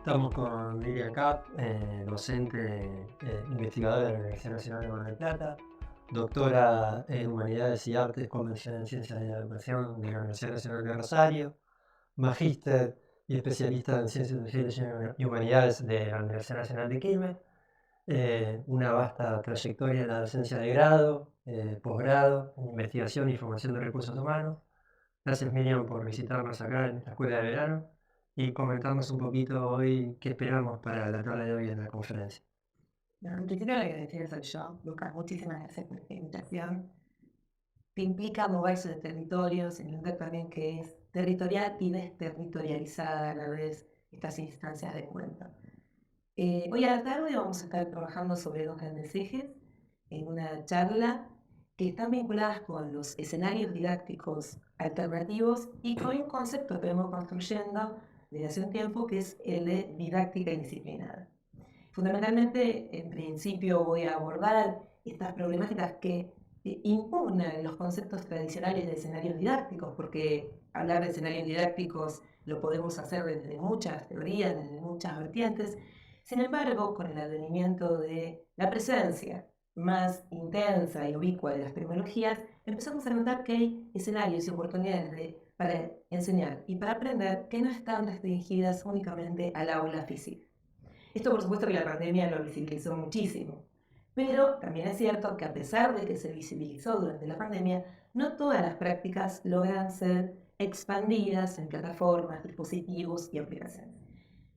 Estamos con Lilia Kapp, docente, investigadora de la Universidad Nacional de Mar del Plata, doctora en Humanidades y Artes con mención en Ciencias de la Educación de la Universidad Nacional de Rosario, magíster y especialista en Ciencias Sociales y Humanidades de la Universidad Nacional de Quilmes, una vasta trayectoria en la docencia de grado, posgrado, en investigación y formación de recursos humanos. Gracias, Miriam, por visitarnos acá en esta escuela de verano y comentarnos un poquito hoy qué esperamos para la tabla de hoy en la conferencia. En principio, agradecer soy yo, Lucas. Muchísimas gracias por esta invitación. Que implica moverse de territorios, entender también que es territorial y desterritorializada a la vez estas instancias de cuento. Hoy a la tarde vamos a estar trabajando sobre dos grandes ejes en una charla que están vinculadas con los escenarios didácticos alternativos y con un concepto que venimos construyendo desde hace un tiempo, que es el de didáctica indisciplinada. Fundamentalmente, en principio, voy a abordar estas problemáticas que impugnan los conceptos tradicionales de escenarios didácticos, porque hablar de escenarios didácticos lo podemos hacer desde muchas teorías, desde muchas vertientes. Sin embargo, con el advenimiento de la presencia más intensa y ubicua de las tecnologías, empezamos a notar que hay escenarios y oportunidades para enseñar y para aprender que no están restringidas únicamente al aula física. Esto, por supuesto, que la pandemia lo visibilizó muchísimo. Pero también es cierto que a pesar de que se visibilizó durante la pandemia, no todas las prácticas logran ser expandidas en plataformas, dispositivos y aplicaciones.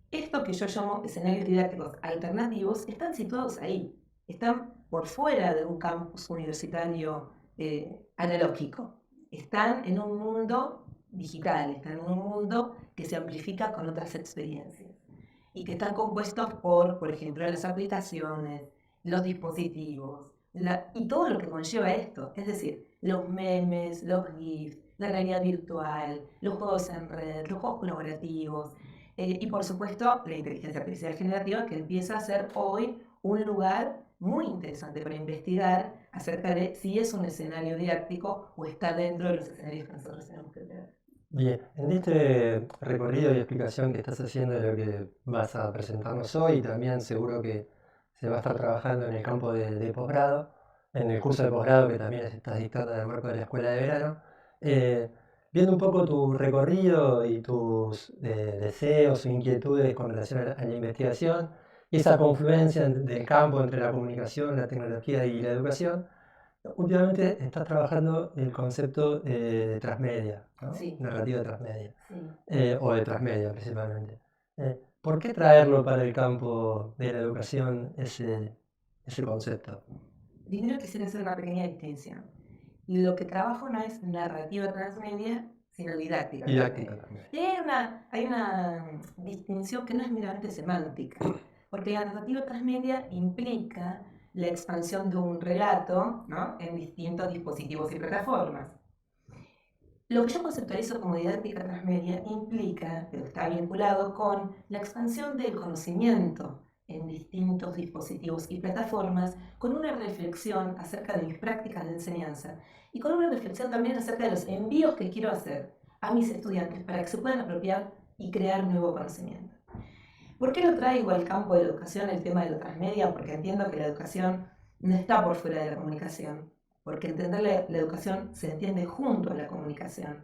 Esto que yo llamo escenarios didácticos alternativos están situados ahí, están por fuera de un campus universitario analógico, están en un mundo digital, están en un mundo que se amplifica con otras experiencias y que están compuestos por ejemplo, las aplicaciones, los dispositivos y todo lo que conlleva esto, es decir, los memes, los GIFs, la realidad virtual, los juegos en red, los juegos colaborativos y por supuesto la inteligencia artificial generativa, que empieza a ser hoy un lugar muy interesante para investigar acerca de si es un escenario didáctico o está dentro de los escenarios que nosotros tenemos que tener. Bien, en este recorrido y explicación que estás haciendo de lo que vas a presentarnos hoy, también seguro que se va a estar trabajando en el campo de posgrado, en el curso de posgrado que también estás dictando en el marco de la escuela de verano. Eh, Viendo un poco tu recorrido y tus deseos o inquietudes con relación a la investigación y esa confluencia del campo entre la comunicación, la tecnología y la educación, últimamente estás trabajando el concepto de transmedia, ¿no? Sí. Narrativa transmedia, Sí. o de transmedia principalmente. ¿Por qué traerlo para el campo de la educación ese concepto? Primero quisiera hacer una pequeña distinción. Lo que trabajo no es narrativa transmedia, sino didáctica. Didáctica también. Y hay una distinción que no es meramente semántica, porque la narrativa transmedia implica la expansión de un relato, ¿no?, en distintos dispositivos y plataformas. Lo que yo conceptualizo como didáctica transmedia implica, pero está vinculado con la expansión del conocimiento en distintos dispositivos y plataformas, con una reflexión acerca de mis prácticas de enseñanza y con una reflexión también acerca de los envíos que quiero hacer a mis estudiantes para que se puedan apropiar y crear nuevo conocimiento. ¿Por qué lo traigo al campo de la educación el tema de la transmedia? Porque entiendo que la educación no está por fuera de la comunicación, porque entender la educación se entiende junto a la comunicación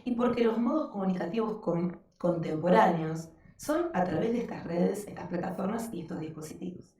y porque los modos comunicativos contemporáneos son a través de estas redes, estas plataformas y estos dispositivos.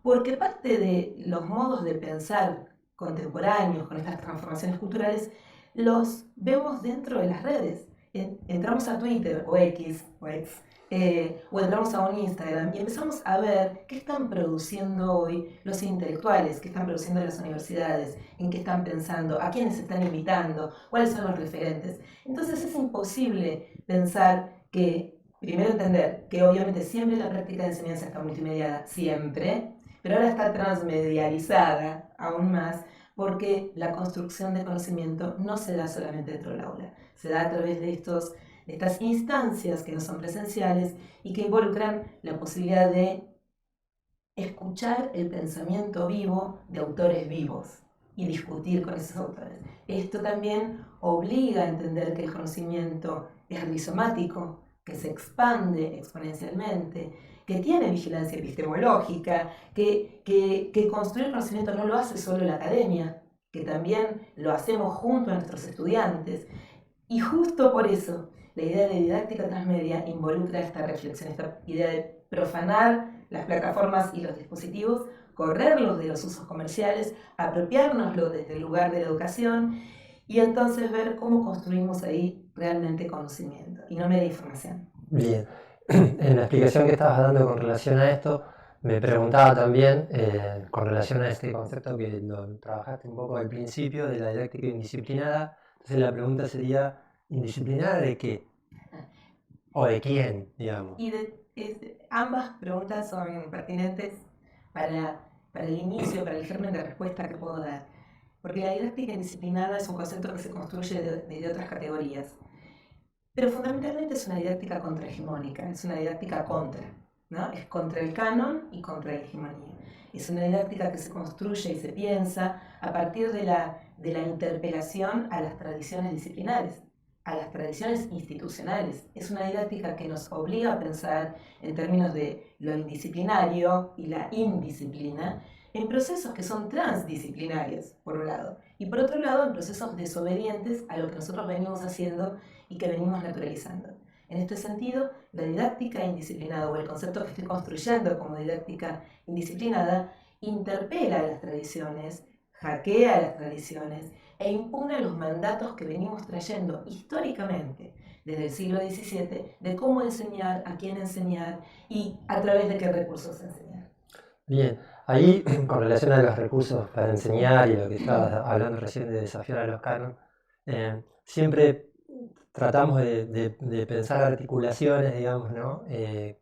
Porque parte de los modos de pensar contemporáneos con estas transformaciones culturales los vemos dentro de las redes. Entramos a Twitter o X o entramos a un Instagram y empezamos a ver qué están produciendo hoy los intelectuales, qué están produciendo las universidades, en qué están pensando, a quiénes están invitando, cuáles son los referentes. Entonces es imposible pensar que, primero entender que obviamente siempre la práctica de enseñanza está multimediada, siempre, pero ahora está transmedializada aún más porque la construcción de conocimiento no se da solamente dentro del aula, se da a través de estas instancias que no son presenciales y que involucran la posibilidad de escuchar el pensamiento vivo de autores vivos y discutir con esos autores. Esto también obliga a entender que el conocimiento es rizomático, que se expande exponencialmente, que tiene vigilancia epistemológica, que construir conocimiento no lo hace solo la academia, que también lo hacemos junto a nuestros estudiantes. Y justo por eso, la idea de didáctica transmedia involucra esta reflexión, esta idea de profanar las plataformas y los dispositivos, correrlos de los usos comerciales, apropiárnoslo desde el lugar de la educación y entonces ver cómo construimos ahí realmente conocimiento y no media información. Bien, en la explicación que estabas dando con relación a esto, me preguntaba también, con relación a este concepto que lo trabajaste un poco al principio, de la didáctica indisciplinada. Entonces la pregunta sería, ¿indisciplinada de qué? ¿O de quién, digamos? Y ambas preguntas son pertinentes para el inicio, para el germen de respuesta que puedo dar. Porque la didáctica indisciplinada es un concepto que se construye desde otras categorías. Pero fundamentalmente es una didáctica contrahegemónica, es una didáctica contra, ¿no? Es contra el canon y contra la hegemonía. Es una didáctica que se construye y se piensa a partir de la interpelación a las tradiciones disciplinares, a las tradiciones institucionales. Es una didáctica que nos obliga a pensar en términos de lo indisciplinario y la indisciplina, en procesos que son transdisciplinarios, por un lado, y por otro lado, en procesos desobedientes a lo que nosotros venimos haciendo y que venimos naturalizando. En este sentido, la didáctica indisciplinada o el concepto que estoy construyendo como didáctica indisciplinada interpela a las tradiciones, hackea las tradiciones e impugna los mandatos que venimos trayendo históricamente desde el siglo XVII de cómo enseñar, a quién enseñar y a través de qué recursos enseñar. Bien, ahí con relación a los recursos para enseñar y lo que estabas hablando recién de desafiar a los cánones, siempre tratamos de pensar articulaciones, digamos, ¿no?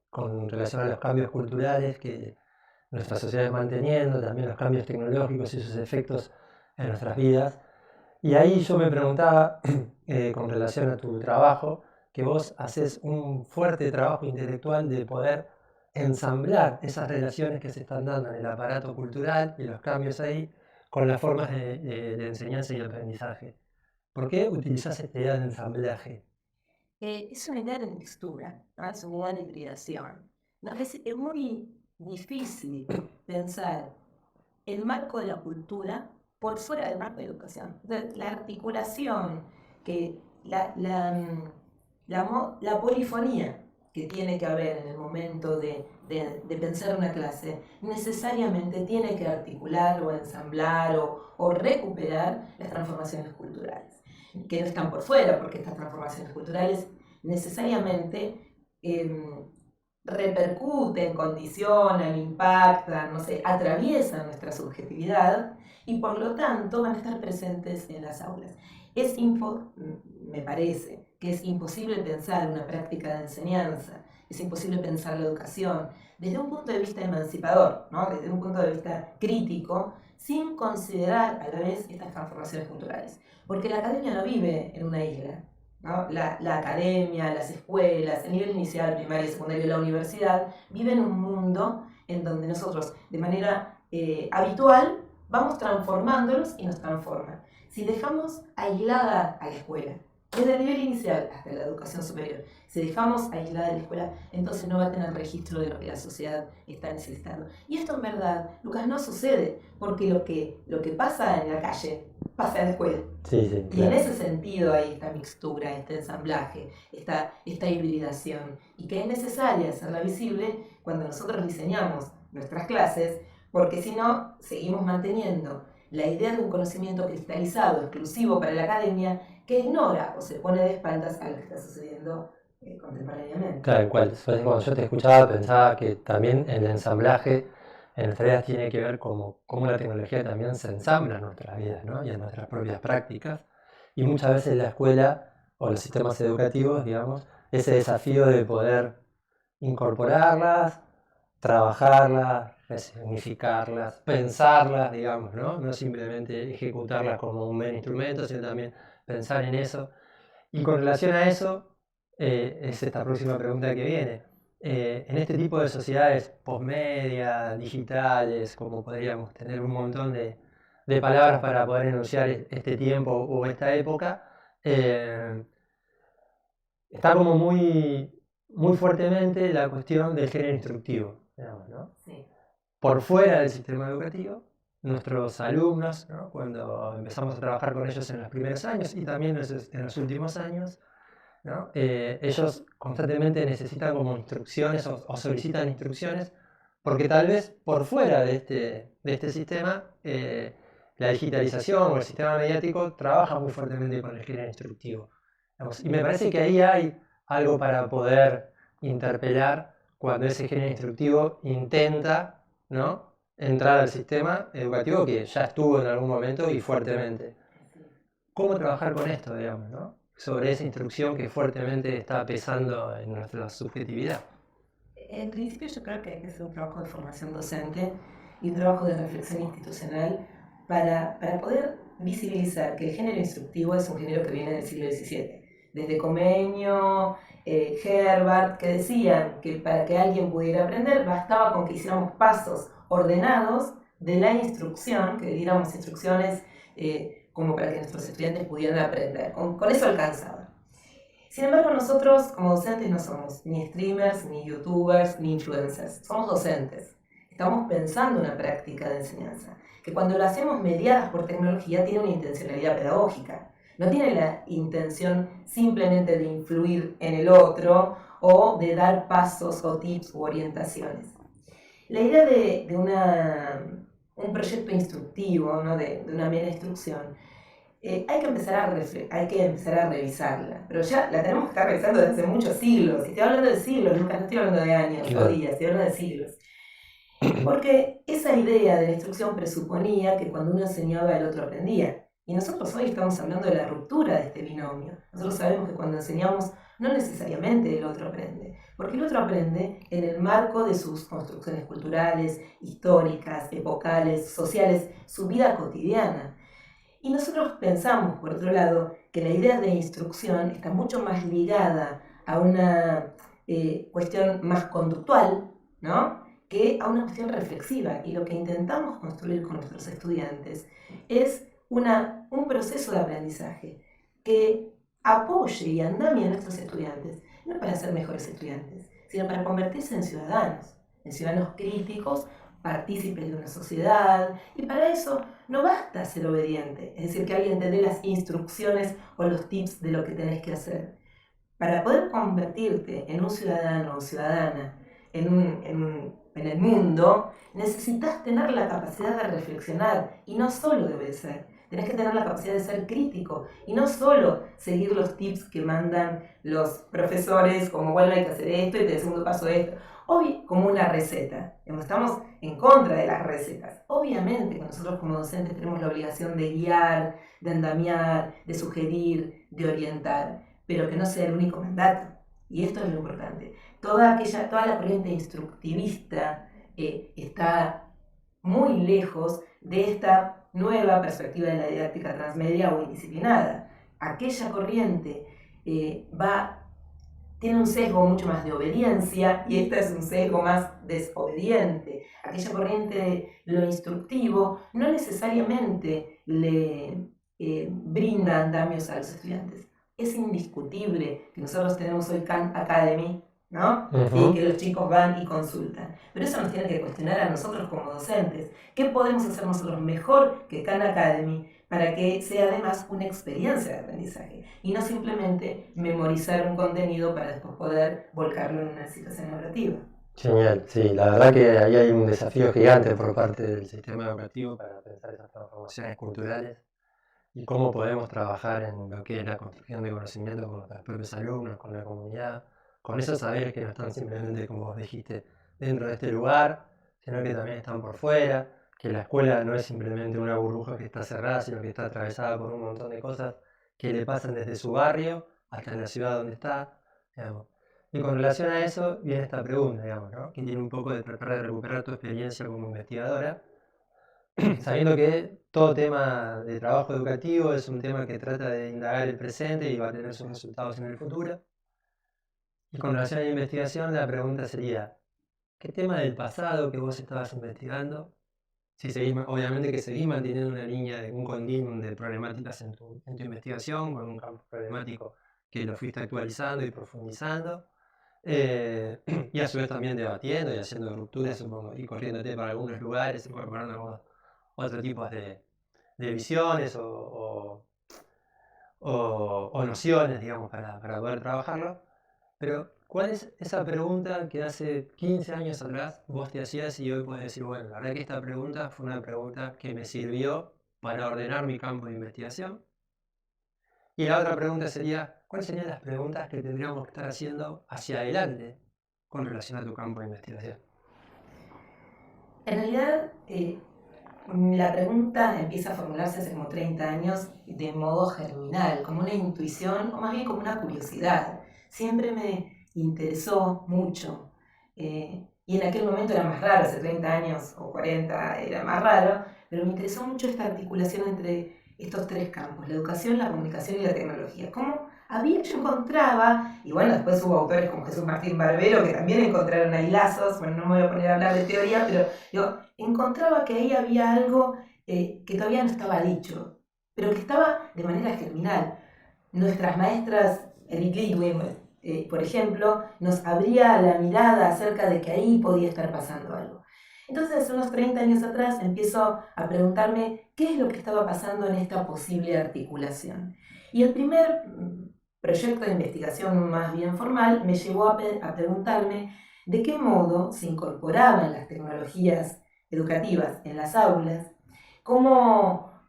Con relación a los cambios culturales que nuestra sociedad está manteniendo, también los cambios tecnológicos y sus efectos en nuestras vidas. Y ahí yo me preguntaba, con relación a tu trabajo, que vos haces un fuerte trabajo intelectual de poder ensamblar esas relaciones que se están dando en el aparato cultural y los cambios ahí con las formas de enseñanza y aprendizaje. ¿Por qué utilizas esta idea de ensamblaje? Es una idea de mixtura, ¿no? Es una idea de hibridación. ¿No? Es muy difícil pensar el marco de la cultura por fuera del marco de la educación. La articulación, que la polifonía que tiene que haber en el momento de pensar una clase, necesariamente tiene que articular o ensamblar o recuperar las transformaciones culturales, que no están por fuera, porque estas transformaciones culturales necesariamente repercuten, condicionan, impactan, no sé, atraviesan nuestra subjetividad y por lo tanto van a estar presentes en las aulas. Me parece que es imposible pensar una práctica de enseñanza, es imposible pensar la educación desde un punto de vista emancipador, ¿no? Desde un punto de vista crítico, sin considerar a la vez estas transformaciones culturales. Porque la academia no vive en una isla, ¿no? La academia, las escuelas, el nivel inicial, primaria, secundaria y la universidad viven en un mundo en donde nosotros de manera habitual vamos transformándolos y nos transforman. Si dejamos aislada a la escuela, desde el nivel inicial hasta la educación superior, si dejamos aislada a la escuela, entonces no va a tener registro de lo que la sociedad está necesitando. Y esto en verdad, Lucas, no sucede, porque lo que pasa en la calle, pasa en la escuela. Sí, sí, Y claro. en ese sentido hay esta mixtura, este ensamblaje, esta hibridación, y que es necesaria hacerla visible cuando nosotros diseñamos nuestras clases, porque si no, seguimos manteniendo la idea de un conocimiento cristalizado, exclusivo para la academia, que ignora o se pone de espaldas a lo que está sucediendo contemporáneamente. Claro, cual. Cuando yo te escuchaba pensaba que también el ensamblaje en nuestras vidas tiene que ver con cómo la tecnología también se ensambla en nuestras vidas, ¿no? Y en nuestras propias prácticas. Y muchas veces la escuela o los sistemas educativos, digamos, ese desafío de poder incorporarlas, trabajarlas, resignificarlas, pensarlas, digamos, ¿no? No simplemente ejecutarlas como un mero instrumento, sino también pensar en eso. Y con relación a eso, es esta próxima pregunta que viene. En este tipo de sociedades postmedia, digitales, como podríamos tener un montón de palabras para poder enunciar este tiempo o esta época, está como muy muy fuertemente la cuestión del género instructivo, digamos, ¿no? Sí. Por fuera del sistema educativo, nuestros alumnos, ¿no? Cuando empezamos a trabajar con ellos en los primeros años y también en los últimos años, ¿no? Ellos constantemente necesitan como instrucciones o solicitan instrucciones porque tal vez por fuera de este sistema la digitalización o el sistema mediático trabaja muy fuertemente con el género instructivo. Digamos, y me parece que ahí hay algo para poder interpelar cuando ese género instructivo intenta, ¿no?, entrar al sistema educativo que ya estuvo en algún momento y fuertemente. ¿Cómo trabajar con esto, digamos, ¿no? Sobre esa instrucción que fuertemente está pesando en nuestra subjetividad? En principio yo creo que hay que hacer un trabajo de formación docente y un trabajo de reflexión institucional para poder visibilizar que el género instructivo es un género que viene del siglo XVII. Desde Comenius, Herbart, que decían que para que alguien pudiera aprender bastaba con que hiciéramos pasos ordenados de la instrucción, que diéramos instrucciones como para que nuestros estudiantes pudieran aprender. Con eso alcanzaba. Sin embargo, nosotros como docentes no somos ni streamers, ni youtubers, ni influencers. Somos docentes. Estamos pensando una práctica de enseñanza, que cuando lo hacemos mediadas por tecnología tiene una intencionalidad pedagógica. No tiene la intención simplemente de influir en el otro o de dar pasos o tips u orientaciones. La idea de un proyecto instructivo, ¿no? de una mera instrucción, hay que empezar a revisarla, pero ya la tenemos que estar revisando desde hace muchos siglos. Y estoy hablando de siglos, Lucas, no estoy hablando de años o días, estoy hablando de siglos. Porque esa idea de la instrucción presuponía que cuando uno enseñaba el otro aprendía. Y nosotros hoy estamos hablando de la ruptura de este binomio. Nosotros sabemos que cuando enseñamos no necesariamente el otro aprende, porque el otro aprende en el marco de sus construcciones culturales, históricas, epocales, sociales, su vida cotidiana. Y nosotros pensamos, por otro lado, que la idea de instrucción está mucho más ligada a una cuestión más conductual, ¿no?, que a una cuestión reflexiva. Y lo que intentamos construir con nuestros estudiantes es un proceso de aprendizaje que apoye y andamie a nuestros estudiantes, no para ser mejores estudiantes, sino para convertirse en ciudadanos críticos, partícipes de una sociedad. Y para eso no basta ser obediente, es decir, que alguien te dé las instrucciones o los tips de lo que tenés que hacer. Para poder convertirte en un ciudadano o ciudadana en el mundo, necesitas tener la capacidad de reflexionar y no solo de obedecer. Tenés que tener la capacidad de ser crítico y no solo seguir los tips que mandan los profesores, como bueno, hay que hacer esto y de segundo paso esto. Hoy, como una receta. Estamos en contra de las recetas. Obviamente que nosotros como docentes tenemos la obligación de guiar, de andamiar, de sugerir, de orientar, pero que no sea el único mandato. Y esto es lo importante. Toda la corriente instructivista está muy lejos de esta nueva perspectiva de la didáctica transmedia o indisciplinada. Aquella corriente tiene un sesgo mucho más de obediencia y esta es un sesgo más desobediente. Aquella corriente de lo instructivo no necesariamente le brinda andamios a los estudiantes. Es indiscutible que nosotros tenemos hoy Khan Academy, ¿no? Y que los chicos van y consultan. Pero eso nos tiene que cuestionar a nosotros como docentes. ¿Qué podemos hacer nosotros mejor que Khan Academy para que sea además una experiencia de aprendizaje y no simplemente memorizar un contenido para después poder volcarlo en una situación educativa? Genial, sí, la verdad que ahí hay un desafío gigante por parte del sistema educativo para pensar esas transformaciones culturales y cómo podemos trabajar en lo que es la construcción de conocimiento con los propios alumnos, con la comunidad, con esos saberes que no están simplemente, como vos dijiste, dentro de este lugar, sino que también están por fuera, que la escuela no es simplemente una burbuja que está cerrada, sino que está atravesada por un montón de cosas que le pasan desde su barrio hasta en la ciudad donde está, digamos. Y con relación a eso viene esta pregunta, digamos, ¿no?, que tiene un poco de tratar de recuperar tu experiencia como investigadora, sabiendo que todo tema de trabajo educativo es un tema que trata de indagar el presente y va a tener sus resultados en el futuro. Y con relación a la investigación, la pregunta sería, ¿qué tema del pasado que vos estabas investigando, si seguís, obviamente que seguís manteniendo una línea de un continuum de problemáticas en tu investigación, con un campo problemático que lo fuiste actualizando y profundizando, Y a su vez también debatiendo y haciendo rupturas, supongo, y corriéndote para algunos lugares, incorporando algunos otros tipos de visiones o nociones, digamos, para poder trabajarlo. Pero, ¿cuál es esa pregunta que hace 15 años atrás vos te hacías y hoy puedes decir, bueno, la verdad que esta pregunta fue una pregunta que me sirvió para ordenar mi campo de investigación? Y la otra pregunta sería, ¿cuáles serían las preguntas que tendríamos que estar haciendo hacia adelante con relación a tu campo de investigación? En realidad, la pregunta empieza a formularse hace como 30 años de modo germinal, como una intuición o más bien como una curiosidad. Siempre me interesó mucho. Y en aquel momento era más raro, hace 30 años o 40 era más raro, pero me interesó mucho esta articulación entre estos tres campos, la educación, la comunicación y la tecnología. ¿Cómo yo encontraba, y bueno, después hubo autores como Jesús Martín Barbero que también encontraron ahí lazos, bueno, no me voy a poner a hablar de teoría, pero yo encontraba que ahí había algo que todavía no estaba dicho, pero que estaba de manera germinal. Nuestras maestras, Edith Lidwin, por ejemplo, nos abría la mirada acerca de que ahí podía estar pasando algo. Entonces, hace unos 30 años atrás, empiezo a preguntarme qué es lo que estaba pasando en esta posible articulación. Y el primer proyecto de investigación más bien formal me llevó a preguntarme de qué modo se incorporaban las tecnologías educativas en las aulas, cómo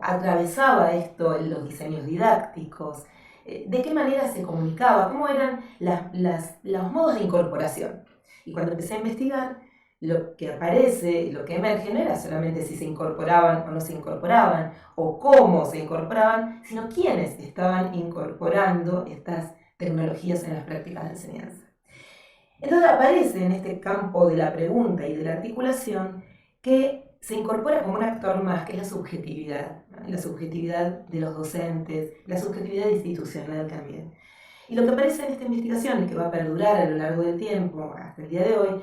atravesaba esto en los diseños didácticos, de qué manera se comunicaba, cómo eran los modos de incorporación. Y cuando empecé a investigar, lo que aparece, lo que emerge no era solamente si se incorporaban o no se incorporaban, o cómo se incorporaban, sino quiénes estaban incorporando estas tecnologías en las prácticas de enseñanza. Entonces aparece en este campo de la pregunta y de la articulación que se incorpora como un actor más, que es la subjetividad, ¿no? La subjetividad de los docentes, la subjetividad institucional también. Y lo que aparece en esta investigación y que va a perdurar a lo largo del tiempo hasta el día de hoy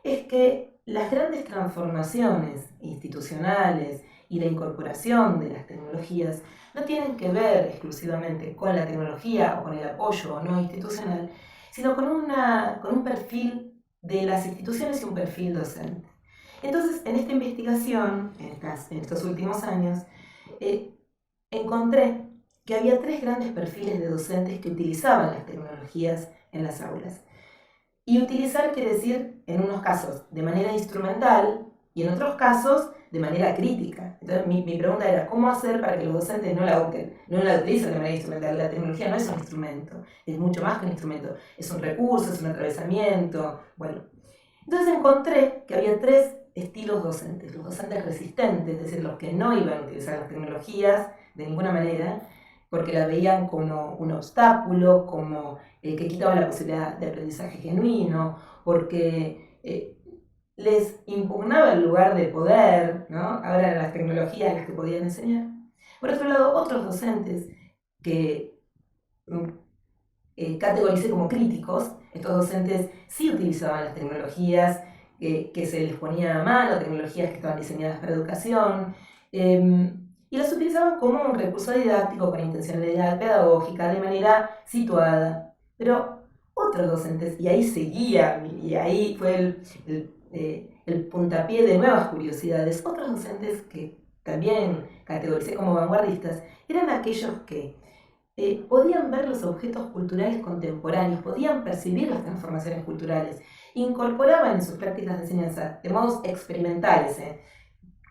es que las grandes transformaciones institucionales y la incorporación de las tecnologías no tienen que ver exclusivamente con la tecnología o con el apoyo no institucional, sino con un perfil de las instituciones y un perfil docente. Entonces, en esta investigación, en estos últimos años, encontré que había tres grandes perfiles de docentes que utilizaban las tecnologías en las aulas. Y utilizar quiere decir, en unos casos, de manera instrumental y en otros casos, de manera crítica. Entonces, mi pregunta era, ¿cómo hacer para que los docentes no la utilicen de manera instrumental? La tecnología no es un instrumento, es mucho más que un instrumento. Es un recurso, es un atravesamiento. Bueno, entonces encontré que había tres estilos docentes. Los docentes resistentes, es decir, los que no iban a utilizar las tecnologías de ninguna manera, porque la veían como un obstáculo, como que quitaba la posibilidad de aprendizaje genuino, porque les impugnaba el lugar de poder, ¿no? Ahora eran las tecnologías las que podían enseñar. Por otro lado, otros docentes que categoricé como críticos, estos docentes sí utilizaban las tecnologías que se les ponía a mano, tecnologías que estaban diseñadas para educación, y las utilizaban como un recurso didáctico con intencionalidad pedagógica de manera situada. Pero otros docentes, y ahí seguía, y ahí fue el puntapié de nuevas curiosidades, otros docentes que también categoricé como vanguardistas, eran aquellos que podían ver los objetos culturales contemporáneos, podían percibir las transformaciones culturales, incorporaban en sus prácticas de enseñanza de modos experimentales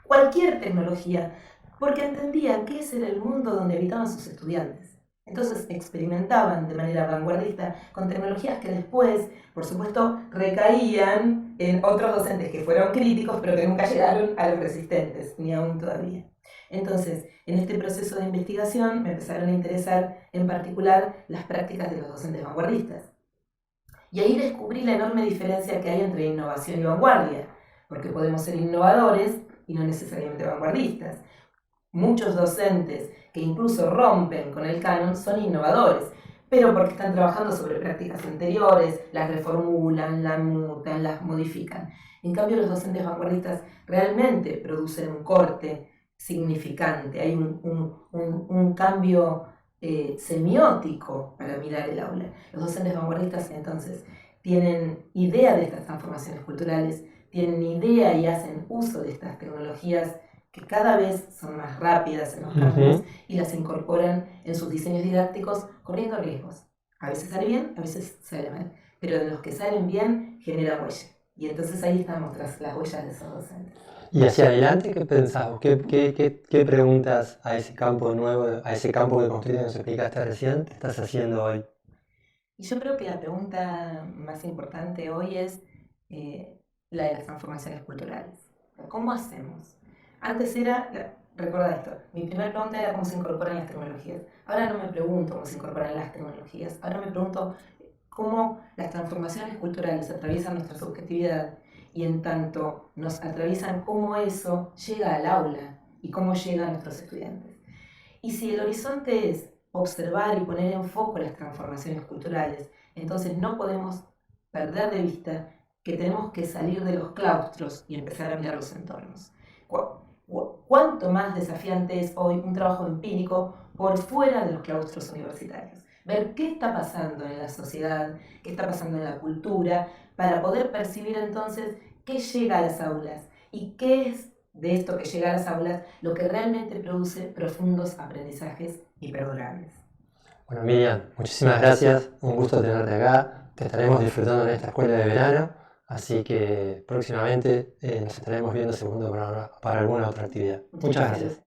cualquier tecnología, porque entendían que ese era el mundo donde habitaban sus estudiantes. Entonces experimentaban de manera vanguardista con tecnologías que después, por supuesto, recaían en otros docentes que fueron críticos, pero que nunca llegaron a los resistentes, ni aún todavía. Entonces, en este proceso de investigación me empezaron a interesar en particular las prácticas de los docentes vanguardistas. Y ahí descubrí la enorme diferencia que hay entre innovación y vanguardia, porque podemos ser innovadores y no necesariamente vanguardistas. Muchos docentes que incluso rompen con el canon son innovadores, pero porque están trabajando sobre prácticas anteriores, las reformulan, las mutan, las modifican. En cambio, los docentes vanguardistas realmente producen un corte significante, hay un cambio semiótico para mirar el aula. Los docentes vanguardistas entonces tienen idea de estas transformaciones culturales, tienen idea y hacen uso de estas tecnologías que cada vez son más rápidas en los cambios y las incorporan en sus diseños didácticos corriendo riesgos. A veces sale bien, a veces sale mal, pero en los que salen bien genera huella. Y entonces ahí estamos tras las huellas de esos docentes. Y hacia adelante, ¿qué pensás? ¿Qué preguntas a ese campo nuevo, a ese campo de construir que nos explicaste recién, te estás haciendo hoy? Y yo creo que la pregunta más importante hoy es la de las transformaciones culturales. ¿Cómo hacemos? Antes era, recuerda esto, mi primera pregunta era cómo se incorporan las tecnologías. Ahora no me pregunto cómo se incorporan las tecnologías, ahora me pregunto cómo las transformaciones culturales atraviesan nuestra subjetividad y en tanto nos atraviesan cómo eso llega al aula y cómo llega a nuestros estudiantes. Y si el horizonte es observar y poner en foco las transformaciones culturales, entonces no podemos perder de vista que tenemos que salir de los claustros y empezar a mirar los entornos. ¿Cuánto más desafiante es hoy un trabajo empírico por fuera de los claustros universitarios? Ver qué está pasando en la sociedad, qué está pasando en la cultura, para poder percibir entonces qué llega a las aulas y qué es de esto que llega a las aulas lo que realmente produce profundos aprendizajes y perdurables. Bueno, Miriam, muchísimas gracias, un gusto tenerte acá, te estaremos disfrutando en esta escuela de verano, así que próximamente nos estaremos viendo segundo para alguna otra actividad. Muchas gracias.